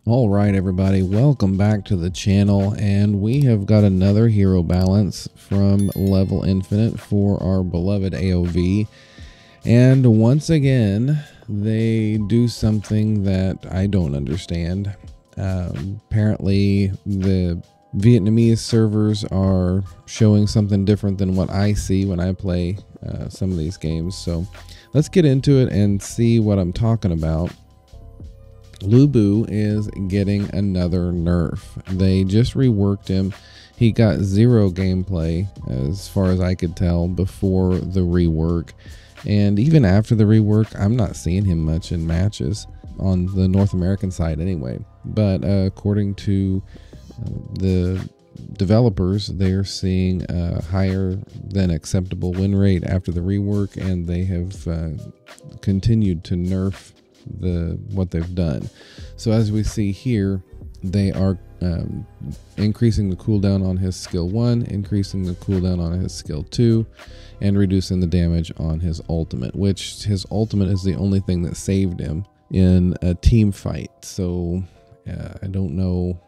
All right, everybody, welcome back to the channel, and we have got another hero balance from Level Infinite for our beloved AOV. And once again, they do something that I don't understand. Apparently, the Vietnamese servers are showing something different than what I see when I play some of these games. So let's get into it and see what I'm talking about. Lu Bu is getting another nerf. They just reworked him. He got zero gameplay as far as I could tell before the rework. And even after the rework, I'm not seeing him much in matches on the North American side anyway. But according to the developers, they're seeing a higher than acceptable win rate after the rework, and they have continued to nerf what they've done. So as we see here, they are increasing the cooldown on his skill 1, increasing the cooldown on his skill 2, and reducing the damage on his ultimate, which his ultimate is the only thing that saved him in a team fight. So I don't know.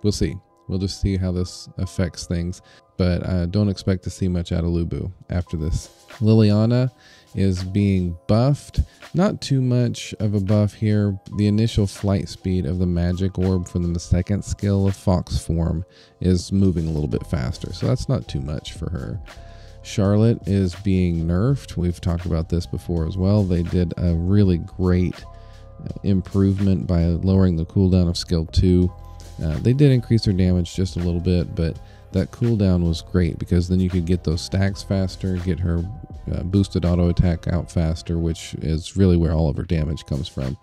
We'll see. We'll just see how this affects things, but I don't expect to see much out of Lu Bu after this. Liliana is being buffed. Not too much of a buff here. The initial flight speed of the magic orb from the second skill of Fox form is moving a little bit faster, so that's not too much for her. Charlotte is being nerfed. We've talked about this before as well. They did a really great improvement by lowering the cooldown of skill 2. They did increase their damage just a little bit, but that cooldown was great because then you could get those stacks faster, get her boosted auto attack out faster, which is really where all of her damage comes from.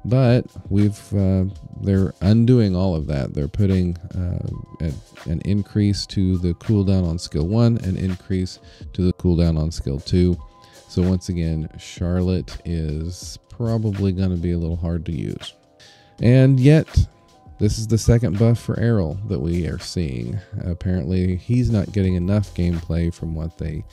But they're undoing all of that. They're putting an increase to the cooldown on skill 1, an increase to the cooldown on skill 2. So once again, Charlotte is probably going to be a little hard to use. And yet, this is the second buff for Errol that we are seeing. Apparently, he's not getting enough gameplay from what they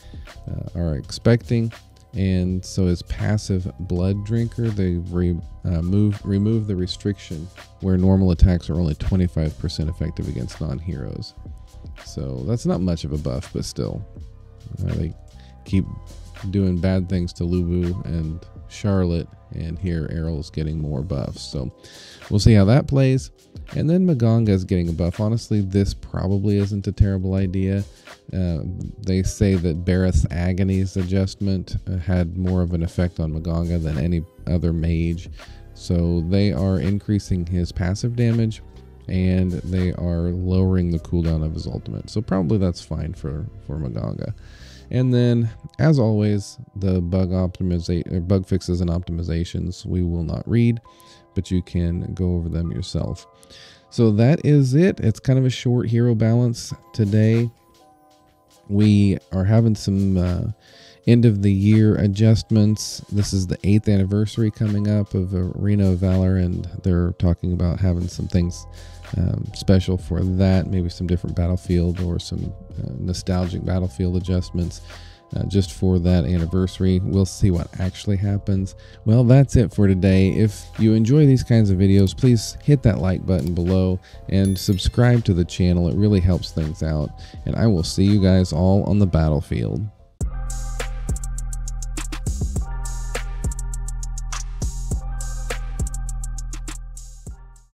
are expecting. And so his passive Blood Drinker, they remove the restriction where normal attacks are only 25% effective against non-heroes. So that's not much of a buff, but still. They keep doing bad things to Lu Bu and Charlotte, and here Errol's getting more buffs. So we'll see how that plays. And then Maganga is getting a buff. Honestly, this probably isn't a terrible idea. They say that Bareth's Agony's adjustment had more of an effect on Maganga than any other mage. So they are increasing his passive damage, and they are lowering the cooldown of his ultimate. So probably that's fine for Maganga. And then, as always, the bug fixes and optimizations we will not read, but you can go over them yourself. So that is it. It's kind of a short hero balance today. We are having some end of the year adjustments. This is the 8th anniversary coming up of Arena of Valor, and they're talking about having some things special for that, maybe some different battlefield or some nostalgic battlefield adjustments just for that anniversary. We'll see what actually happens. Well, that's it for today. If you enjoy these kinds of videos, please hit that like button below and subscribe to the channel. It really helps things out, and I will see you guys all on the battlefield.